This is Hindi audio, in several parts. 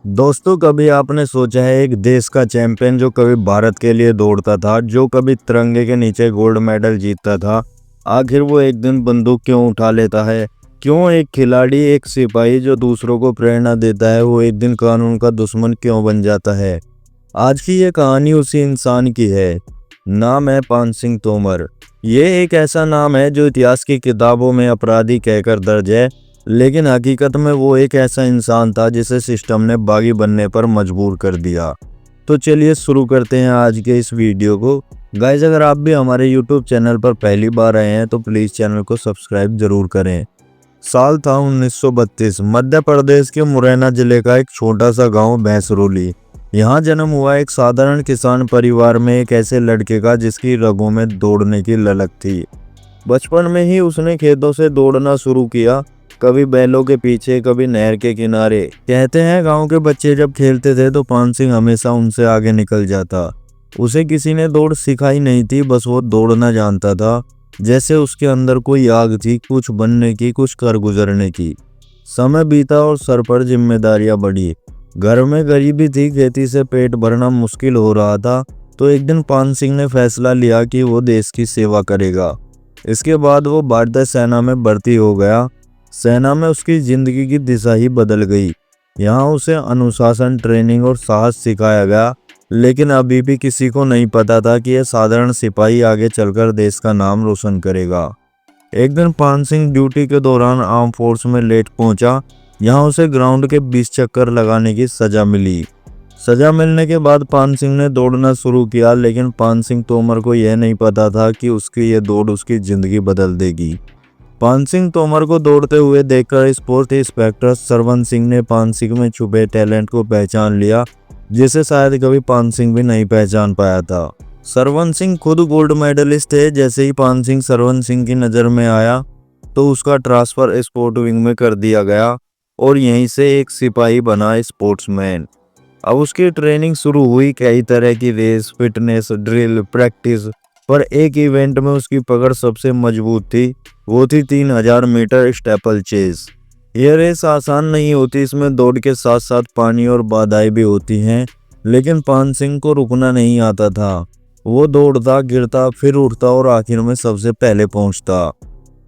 दोस्तों, कभी आपने सोचा है एक देश का चैंपियन जो कभी भारत के लिए दौड़ता था, जो कभी तिरंगे के नीचे गोल्ड मेडल जीतता था, आखिर वो एक दिन बंदूक क्यों उठा लेता है? क्यों एक खिलाड़ी, एक सिपाही जो दूसरों को प्रेरणा देता है, वो एक दिन कानून का दुश्मन क्यों बन जाता है? आज की ये कहानी उसी इंसान की है। नाम है पान सिंह तोमर। ये एक ऐसा नाम है जो इतिहास की किताबों में अपराधी कहकर दर्ज है, लेकिन हकीकत में वो एक ऐसा इंसान था जिसे सिस्टम ने बागी बनने पर मजबूर कर दिया। तो चलिए शुरू करते हैं आज के इस वीडियो को। गाइस, अगर आप भी हमारे यूट्यूब चैनल पर पहली बार आए हैं तो प्लीज़ चैनल को सब्सक्राइब जरूर करें। साल था 1932। मध्य प्रदेश के मुरैना जिले का एक छोटा सा गांव भैंसरोली। यहाँ जन्म हुआ एक साधारण किसान परिवार में एक ऐसे लड़के का जिसकी रगों में दौड़ने की ललक थी। बचपन में ही उसने खेतों से दौड़ना शुरू किया, कभी बैलों के पीछे, कभी नहर के किनारे। कहते हैं गांव के बच्चे जब खेलते थे तो पान सिंह हमेशा उनसे आगे निकल जाता। उसे किसी ने दौड़ सिखाई नहीं थी, बस वो दौड़ना जानता था। जैसे उसके अंदर कोई आग थी, कुछ बनने की, कुछ कर गुजरने की। समय बीता और सर पर जिम्मेदारियां बढ़ी। घर में गरीबी थी, खेती से पेट भरना मुश्किल हो रहा था। तो एक दिन पान सिंह ने फैसला लिया कि वो देश की सेवा करेगा। इसके बाद वो भारतीय सेना में भर्ती हो गया। सेना में उसकी जिंदगी की दिशा ही बदल गई। यहाँ उसे अनुशासन, ट्रेनिंग और साहस सिखाया गया, लेकिन अभी भी किसी को नहीं पता था कि यह साधारण सिपाही आगे चलकर देश का नाम रोशन करेगा। एक दिन पान सिंह ड्यूटी के दौरान आर्म फोर्स में लेट पहुंचा। यहाँ उसे ग्राउंड के 20 चक्कर लगाने की सजा मिली। सजा मिलने के बाद पान सिंह ने दौड़ना शुरू किया, लेकिन पान सिंह तोमर को यह नहीं पता था कि उसकी ये दौड़ उसकी जिंदगी बदल देगी। पान सिंह तोमर को दौड़ते हुए देखकर स्पोर्ट्स इंस्पेक्टर सरवन सिंह ने पान सिंह में छुपे टैलेंट को पहचान लिया, जिसे शायद कभी पान सिंह भी नहीं पहचान पाया था। सरवन सिंह खुद गोल्ड मेडलिस्ट थे। जैसे ही पान सिंह सरवन सिंह की नज़र में आया तो उसका ट्रांसफर स्पोर्ट विंग में कर दिया गया और यहीं से एक सिपाही बना स्पोर्ट्समैन। अब उसकी ट्रेनिंग शुरू हुई, कई तरह की रेस, फिटनेस, ड्रिल, प्रैक्टिस। पर एक इवेंट में उसकी पकड़ सबसे मजबूत थी। वो थी 3000 मीटर स्टेपल चेस। यह रेस आसान नहीं होती, इसमें दौड़ के साथ साथ पानी और बाधाएं भी होती हैं। लेकिन पान सिंह को रुकना नहीं आता था। वो दौड़ता, गिरता, फिर उठता और आखिर में सबसे पहले पहुंचता।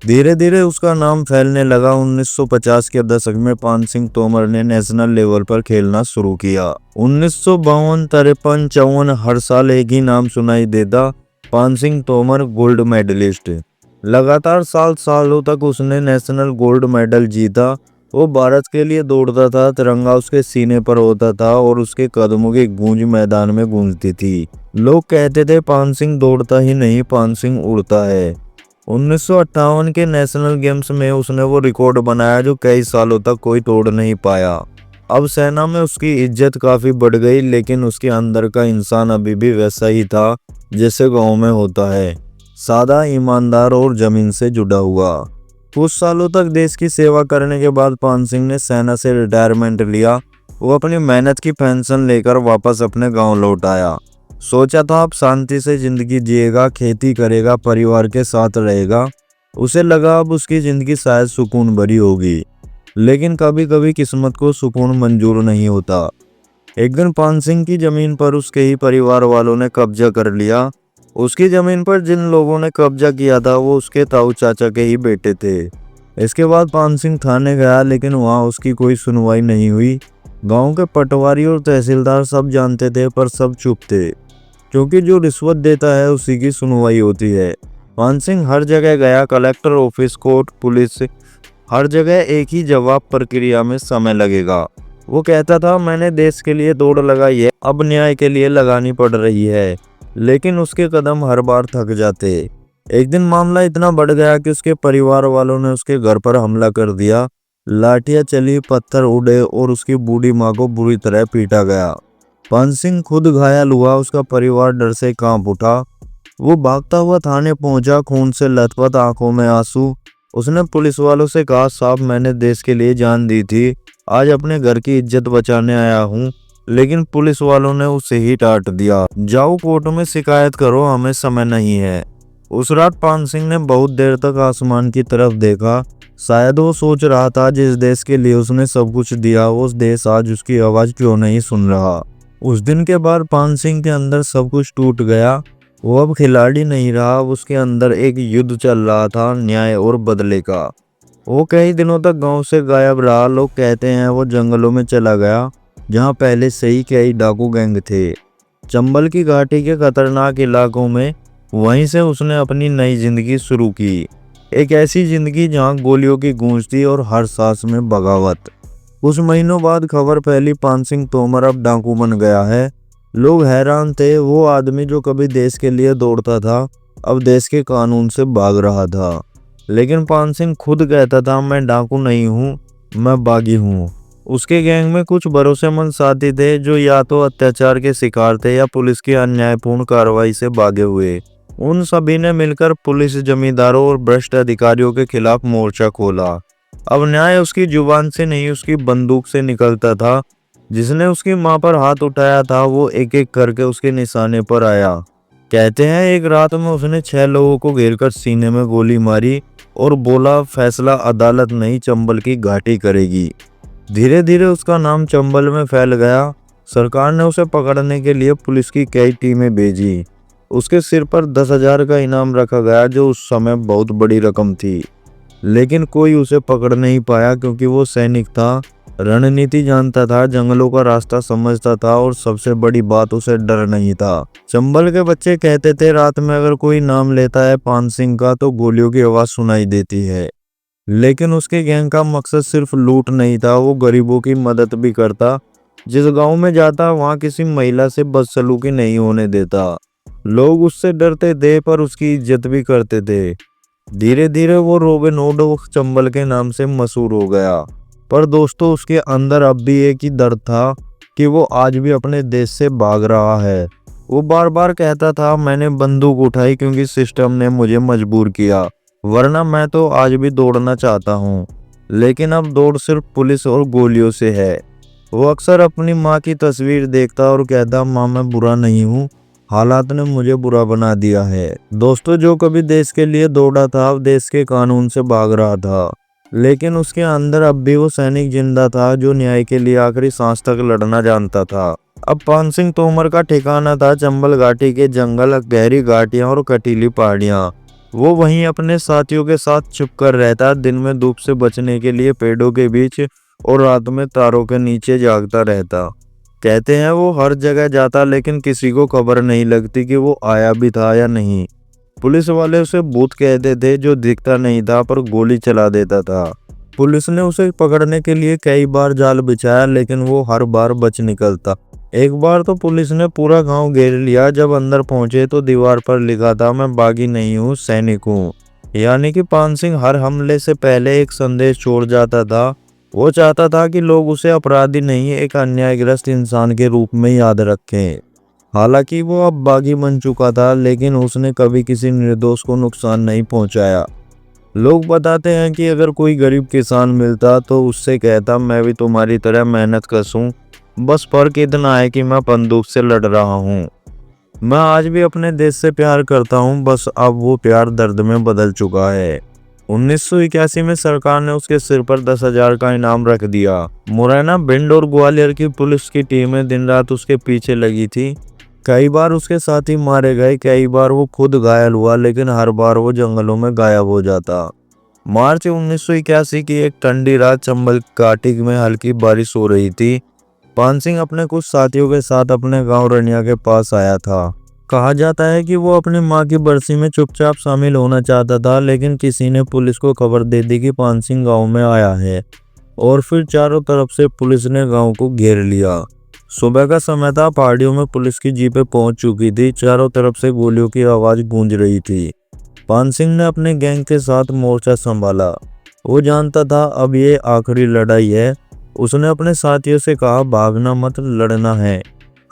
धीरे धीरे उसका नाम फैलने लगा। 1950 के दशक में पान सिंह तोमर ने नेशनल लेवल पर खेलना शुरू किया। 1952, 53, 54 हर साल एक ही नाम सुनाई देता, पान सिंह तोमर गोल्ड मेडलिस्ट। लगातार सालों तक उसने नेशनल गोल्ड मेडल जीता। वो भारत के लिए दौड़ता था, तिरंगा उसके सीने पर होता था और उसके कदमों की गूंज मैदान में गूंजती थी। लोग कहते थे पान सिंह दौड़ता ही नहीं, पान सिंह उड़ता है। 1958 के नेशनल गेम्स में उसने वो रिकॉर्ड बनाया जो कई सालों तक कोई तोड़ नहीं पाया। अब सेना में उसकी इज्जत काफी बढ़ गई, लेकिन उसके अंदर का इंसान अभी भी वैसा ही था जैसे गांव में होता है, सादा, ईमानदार और जमीन से जुड़ा हुआ। कुछ सालों तक देश की सेवा करने के बाद पान सिंह ने सेना से रिटायरमेंट लिया। वो अपनी मेहनत की पेंशन लेकर वापस अपने गांव लौट आया। सोचा था अब शांति से जिंदगी जिएगा, खेती करेगा, परिवार के साथ रहेगा। उसे लगा अब उसकी जिंदगी शायद सुकून भरी होगी, लेकिन कभी कभी किस्मत को सुकून मंजूर नहीं होता। एक दिन पान सिंह की जमीन पर उसके ही परिवार वालों ने कब्जा कर लिया। उसकी जमीन पर जिन लोगों ने कब्जा किया था वो उसके ताऊ चाचा के ही बेटे थे। इसके बाद पान सिंह थाने गया, लेकिन वहां उसकी कोई सुनवाई नहीं हुई। गांव के पटवारी और तहसीलदार सब जानते थे, पर सब चुप थे, क्योंकि जो रिश्वत देता है उसी की सुनवाई होती है। पान सिंह हर जगह गया, कलेक्टर ऑफिस, कोर्ट, पुलिस, हर जगह एक ही जवाब, प्रक्रिया में समय लगेगा। वो कहता था मैंने देश के लिए दौड़ लगाई है, अब न्याय के लिए लगानी पड़ रही है। लेकिन उसके कदम हर बार थक जाते। एक दिन मामला इतना बढ़ गया कि उसके परिवार वालों ने उसके घर पर हमला कर दिया। लाठियां चली, पत्थर उड़े और उसकी बूढ़ी माँ को बुरी तरह पीटा गया। पान सिंह खुद घायल हुआ, उसका परिवार डर से कांप उठा। वो भागता हुआ थाने पहुंचा, खून से लथपथ, आंखों में आंसू। उसने पुलिस वालों से कहा, साहब मैंने देश के लिए जान दी थी, आज अपने घर की इज्जत बचाने आया हूँ। लेकिन पुलिस वालों ने उसे ही डांट दिया, जाओ कोर्ट में शिकायत करो, हमें समय नहीं है। उस रात पान सिंह ने बहुत देर तक आसमान की तरफ देखा। शायद वो सोच रहा था जिस देश के लिए उसने सब कुछ दिया उस देश आज उसकी आवाज़ क्यों नहीं सुन रहा। उस दिन के बाद पान सिंह के अंदर सब कुछ टूट गया। वो अब खिलाड़ी नहीं रहा, उसके अंदर एक युद्ध चल रहा था न्याय और बदले का। वो कई दिनों तक गांव से गायब रहा। लोग कहते हैं वो जंगलों में चला गया जहां पहले से ही कई डाकू गैंग थे, चंबल की घाटी के खतरनाक इलाकों में। वहीं से उसने अपनी नई जिंदगी शुरू की, एक ऐसी जिंदगी जहां गोलियों की गूंज थी और हर सांस में बगावत। कुछ महीनों बाद खबर फैली, पान सिंह तोमर अब डाकू बन गया है। लोग हैरान थे, वो आदमी जो कभी देश के लिए दौड़ता था अब देश के कानून से भाग रहा था। लेकिन पान सिंह खुद कहता था, मैं डाकू नहीं हूँ, मैं बागी हूँ। उसके गैंग में कुछ भरोसेमंद साथी थे जो या तो अत्याचार के शिकार थे या पुलिस की अन्यायपूर्ण कार्रवाई से भागे हुए। उन सभी ने मिलकर पुलिस, जमींदारों और भ्रष्ट अधिकारियों के खिलाफ मोर्चा खोला। अब न्याय उसकी जुबान से नहीं, उसकी बंदूक से निकलता था। जिसने उसकी मां पर हाथ उठाया था वो एक एक करके उसके निशाने पर आया। कहते हैं एक रात में उसने 6 लोगों को घेरकर सीने में गोली मारी और बोला, फैसला अदालत नहीं चंबल की घाटी करेगी। धीरे धीरे उसका नाम चंबल में फैल गया। सरकार ने उसे पकड़ने के लिए पुलिस की कई टीमें भेजी। उसके सिर पर 10,000 का इनाम रखा गया जो उस समय बहुत बड़ी रकम थी। लेकिन कोई उसे पकड़ नहीं पाया क्योंकि वो सैनिक था, रणनीति जानता था, जंगलों का रास्ता समझता था और सबसे बड़ी बात उसे डर नहीं था। चंबल के बच्चे कहते थे रात में अगर कोई नाम लेता है पान सिंह का तो गोलियों की आवाज सुनाई देती है। लेकिन उसके गैंग का मकसद सिर्फ लूट नहीं था, वो गरीबों की मदद भी करता। जिस गांव में जाता वहां किसी महिला से बदसलूकी नहीं होने देता। लोग उससे डरते थे पर उसकी इज्जत भी करते थे। धीरे धीरे वो रॉबिन हुड चंबल के नाम से मशहूर हो गया। पर दोस्तों उसके अंदर अब भी एक ही दर्द था कि वो आज भी अपने देश से भाग रहा है। वो बार बार कहता था, मैंने बंदूक उठाई क्योंकि सिस्टम ने मुझे मजबूर किया, वरना मैं तो आज भी दौड़ना चाहता हूँ। लेकिन अब दौड़ सिर्फ पुलिस और गोलियों से है। वो अक्सर अपनी माँ की तस्वीर देखता और कहता, माँ मैं बुरा नहीं हूँ, हालात ने मुझे बुरा बना दिया है। दोस्तों जो कभी देश के लिए दौड़ा था अब देश के कानून से भाग रहा था। लेकिन उसके अंदर अब भी वो सैनिक जिंदा था जो न्याय के लिए आखिरी सांस तक लड़ना जानता था। अब पान सिंह तोमर का ठिकाना था चंबल घाटी के जंगल, गहरी घाटियां और कटीली पहाड़ियां। वो वहीं अपने साथियों के साथ छुपकर रहता, दिन में धूप से बचने के लिए पेड़ों के बीच और रात में तारों के नीचे जागता रहता। कहते हैं वो हर जगह जाता लेकिन किसी को खबर नहीं लगती कि वो आया भी था या नहीं। पुलिस वाले उसे भूत कहते थे जो दिखता नहीं था पर गोली चला देता था। पुलिस ने उसे पकड़ने के लिए कई बार जाल बिछाया लेकिन वो हर बार बच निकलता। एक बार तो पुलिस ने पूरा गांव घेर लिया। जब अंदर पहुंचे तो दीवार पर लिखा था, मैं बागी नहीं हूँ, सैनिक हूँ। यानी कि पान सिंह हर हमले से पहले एक संदेश छोड़ जाता था। वो चाहता था कि लोग उसे अपराधी नहीं, एक अन्यायग्रस्त इंसान के रूप में याद रखें। हालांकि वो अब बागी बन चुका था लेकिन उसने कभी किसी निर्दोष को नुकसान नहीं पहुंचाया। लोग बताते हैं कि अगर कोई गरीब किसान मिलता तो उससे कहता, मैं भी तुम्हारी तरह मेहनत कश हूं, बस फर्क इतना है कि मैं बंदूक से लड़ रहा हूं। मैं आज भी अपने देश से प्यार करता हूं, बस अब वो प्यार दर्द में बदल चुका है। 1981 में सरकार ने उसके सिर पर 10,000 का इनाम रख दिया। मुरैना, भिंड और ग्वालियर की पुलिस की टीमें दिन रात उसके पीछे लगी थी। कई बार उसके साथी मारे गए, कई बार वो खुद घायल हुआ, लेकिन हर बार वो जंगलों में गायब हो जाता। मार्च 1981 की एक ठंडी रात चंबल घाटी में हल्की बारिश हो रही थी। पान सिंह अपने कुछ साथियों के साथ अपने गांव रनिया के पास आया था। कहा जाता है कि वो अपनी मां की बरसी में चुपचाप शामिल होना चाहता था, लेकिन किसी ने पुलिस को खबर दे दी कि पान सिंह गांव में आया है और फिर चारों तरफ से पुलिस ने गांव को घेर लिया। सुबह का समय था, पहाड़ियों में पुलिस की जीपें पहुंच चुकी थी, चारों तरफ से गोलियों की आवाज गूंज रही थी। पान सिंह ने अपने गैंग के साथ मोर्चा संभाला। वो जानता था अब ये आखिरी लड़ाई है। उसने अपने साथियों से कहा, भागना मत, लड़ना है,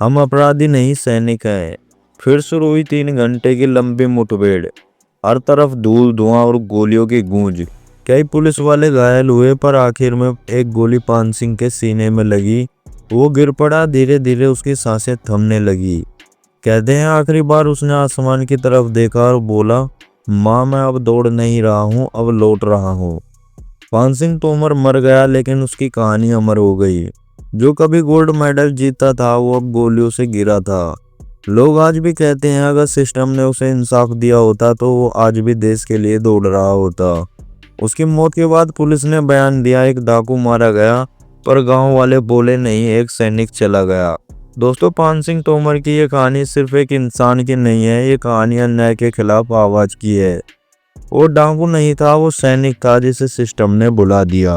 हम अपराधी नहीं सैनिक हैं। फिर शुरू हुई 3 घंटे की लंबी मुठभेड़। हर तरफ धूल, धुआं और गोलियों की गूंज। कई पुलिस वाले घायल हुए पर आखिर में एक गोली पान सिंह के सीने में लगी। वो गिर पड़ा, धीरे धीरे उसकी सांसें थमने लगी। कहते हैं आखिरी बार उसने आसमान की तरफ देखा और बोला, माँ मैं अब दौड़ नहीं रहा हूँ, अब लौट रहा हूँ। पान सिंह तोमर मर गया लेकिन उसकी कहानी अमर हो गई। जो कभी गोल्ड मेडल जीता था वो अब गोलियों से गिरा था। लोग आज भी कहते हैं अगर सिस्टम ने उसे इंसाफ दिया होता तो वो आज भी देश के लिए दौड़ रहा होता। उसकी मौत के बाद पुलिस ने बयान दिया एक डाकू मारा गया, पर गांव वाले बोले नहीं एक सैनिक चला गया। दोस्तों, पान सिंह तोमर की ये कहानी सिर्फ एक इंसान की नहीं है, ये कहानी अन्याय के खिलाफ आवाज की है। वो डाकू नहीं था, वो सैनिक था जिसे सिस्टम ने बुला दिया।